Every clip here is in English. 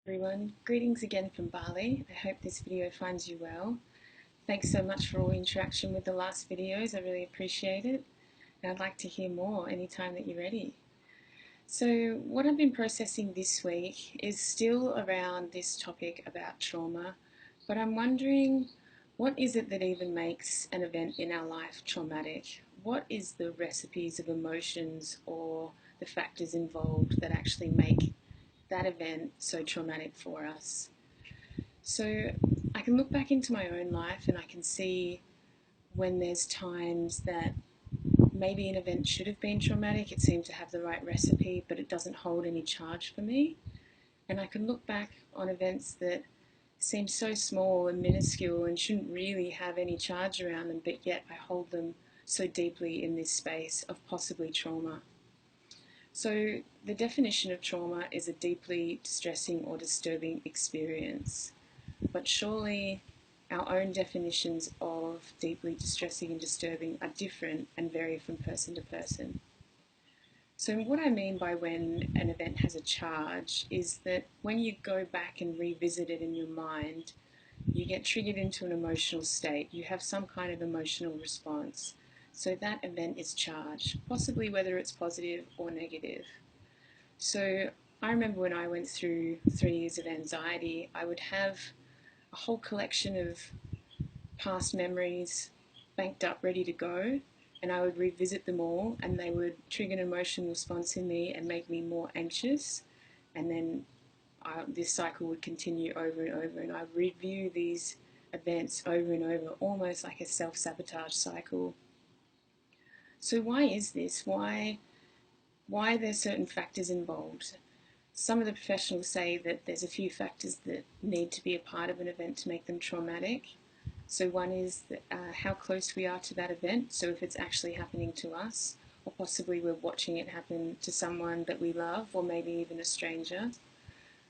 Everyone, greetings again from Bali. I hope this video finds you well. Thanks so much for all interaction with the last videos. I really appreciate it. And I'd like to hear more anytime that you're ready. So what I've been processing this week is still around this topic about trauma, but I'm wondering, what is it that even makes an event in our life traumatic? What is the recipes of emotions or the factors involved that actually make that event so traumatic for us? So I can look back into my own life and I can see when there's times that maybe an event should have been traumatic, it seemed to have the right recipe, but it doesn't hold any charge for me. And I can look back on events that seem so small and minuscule and shouldn't really have any charge around them, but yet I hold them so deeply in this space of possibly trauma. So the definition of trauma is a deeply distressing or disturbing experience. But surely our own definitions of deeply distressing and disturbing are different and vary from person to person. So what I mean by when an event has a charge is that when you go back and revisit it in your mind, you get triggered into an emotional state. You have some kind of emotional response. So that event is charged, possibly whether it's positive or negative. So I remember when I went through 3 years of anxiety, I would have a whole collection of past memories banked up, ready to go, and I would revisit them all, and they would trigger an emotional response in me and make me more anxious. And then this cycle would continue over and over, and I would review these events over and over, almost like a self-sabotage cycle. So why is this? Why are there certain factors involved? Some of the professionals say that there's a few factors that need to be a part of an event to make them traumatic. So one is how close we are to that event, so if it's actually happening to us, or possibly we're watching it happen to someone that we love, or maybe even a stranger.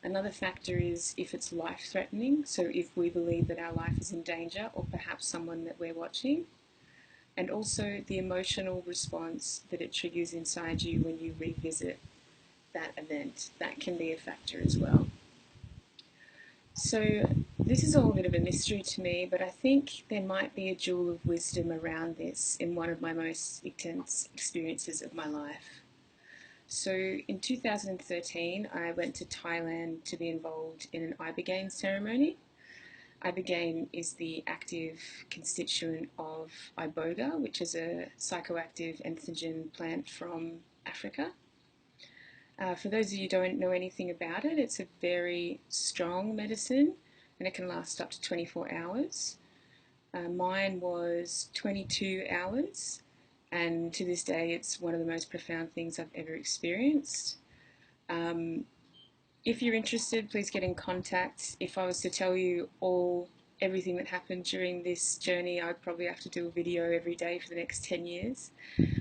Another factor is if it's life-threatening, so if we believe that our life is in danger, or perhaps someone that we're watching. And also the emotional response that it triggers inside you when you revisit that event. That can be a factor as well. So this is all a bit of a mystery to me, but I think there might be a jewel of wisdom around this in one of my most intense experiences of my life. So in 2013, I went to Thailand to be involved in an Ibogaine ceremony. Ibogaine is the active constituent of Iboga, which is a psychoactive entheogen plant from Africa. For those of you who don't know anything about it, it's a very strong medicine and it can last up to 24 hours. Mine was 22 hours, and to this day it's one of the most profound things I've ever experienced. If you're interested, please get in contact. If I was to tell you everything that happened during this journey, I'd probably have to do a video every day for the next 10 years.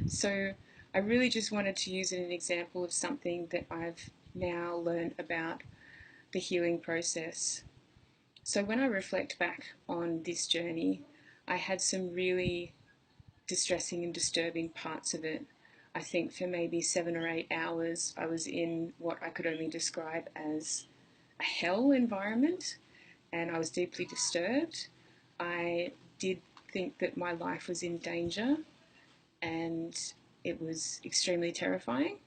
So I really just wanted to use it as an example of something that I've now learned about the healing process. So when I reflect back on this journey, I had some really distressing and disturbing parts of it. I think for maybe 7 or 8 hours, I was in what I could only describe as a hell environment, and I was deeply disturbed. I did think that my life was in danger, and it was extremely terrifying.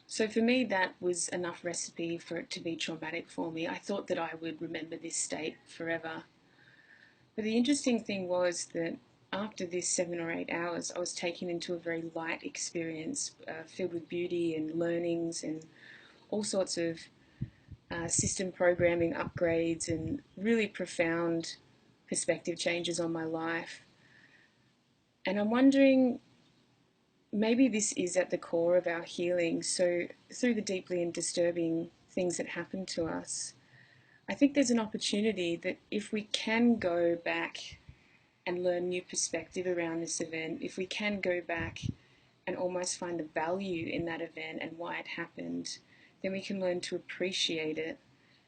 So for me, that was enough recipe for it to be traumatic for me. I thought that I would remember this state forever. But the interesting thing was that after this 7 or 8 hours, I was taken into a very light experience, filled with beauty and learnings and all sorts of system programming upgrades and really profound perspective changes on my life. And I'm wondering, maybe this is at the core of our healing. So through the deeply and disturbing things that happen to us, I think there's an opportunity that if we can go back and learn new perspective around this event, if we can go back and almost find the value in that event and why it happened, then we can learn to appreciate it.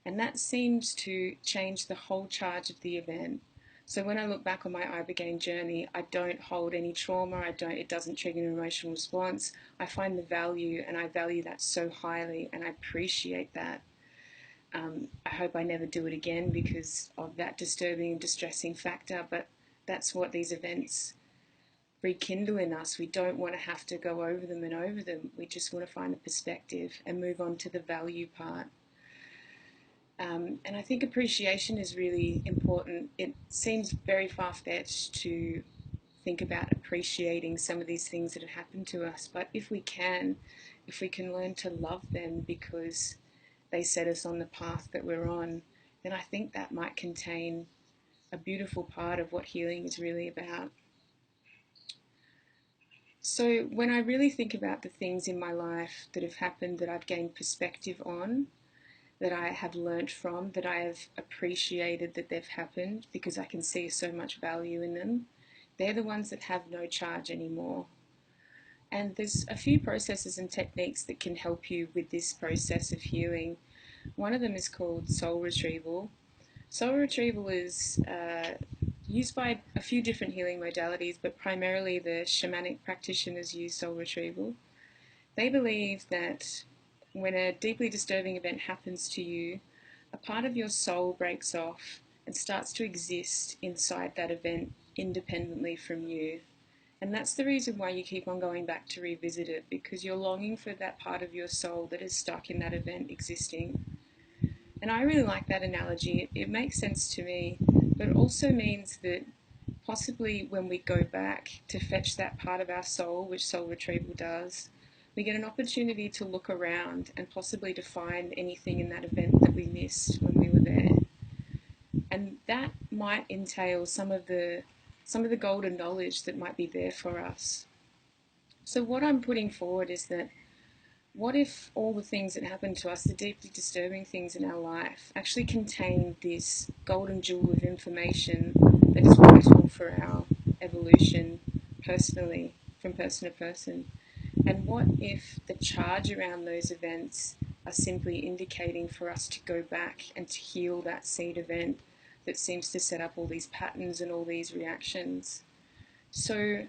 And that seems to change the whole charge of the event. So when I look back on my Ibogaine journey, I don't hold any trauma, it doesn't trigger an emotional response. I find the value, and I value that so highly, and I appreciate that. I hope I never do it again because of that disturbing and distressing factor, but that's what these events rekindle in us. We don't want to have to go over them and over them. We just want to find the perspective and move on to the value part. And I think appreciation is really important. It seems very far-fetched to think about appreciating some of these things that have happened to us, but if we can learn to love them because they set us on the path that we're on, then I think that might contain a beautiful part of what healing is really about. So when I really think about the things in my life that have happened that I've gained perspective on, that I have learnt from, that I have appreciated that they've happened because I can see so much value in them, they're the ones that have no charge anymore. And there's a few processes and techniques that can help you with this process of healing. One of them is called soul retrieval. Soul retrieval is used by a few different healing modalities, but primarily the shamanic practitioners use soul retrieval. They believe that when a deeply disturbing event happens to you, a part of your soul breaks off and starts to exist inside that event independently from you. And that's the reason why you keep on going back to revisit it, because you're longing for that part of your soul that is stuck in that event existing. And I really like that analogy. It makes sense to me, but it also means that possibly when we go back to fetch that part of our soul, which soul retrieval does, we get an opportunity to look around and possibly to find anything in that event that we missed when we were there. And that might entail some of the golden knowledge that might be there for us. So what I'm putting forward is that what if all the things that happen to us, the deeply disturbing things in our life, actually contain this golden jewel of information that is vital for our evolution personally, from person to person? And what if the charge around those events are simply indicating for us to go back and to heal that seed event that seems to set up all these patterns and all these reactions? So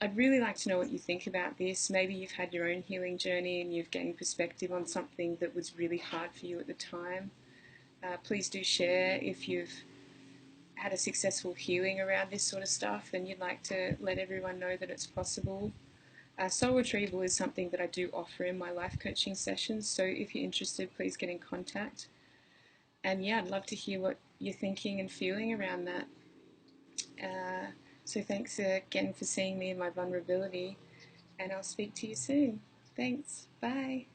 I'd really like to know what you think about this. Maybe you've had your own healing journey and you've gained perspective on something that was really hard for you at the time. Please do share if you've had a successful healing around this sort of stuff and you'd like to let everyone know that it's possible. Soul retrieval is something that I do offer in my life coaching sessions, so if you're interested, please get in contact. And yeah, I'd love to hear what you're thinking and feeling around that. So thanks again for seeing me in my vulnerability, and I'll speak to you soon. Thanks. Bye.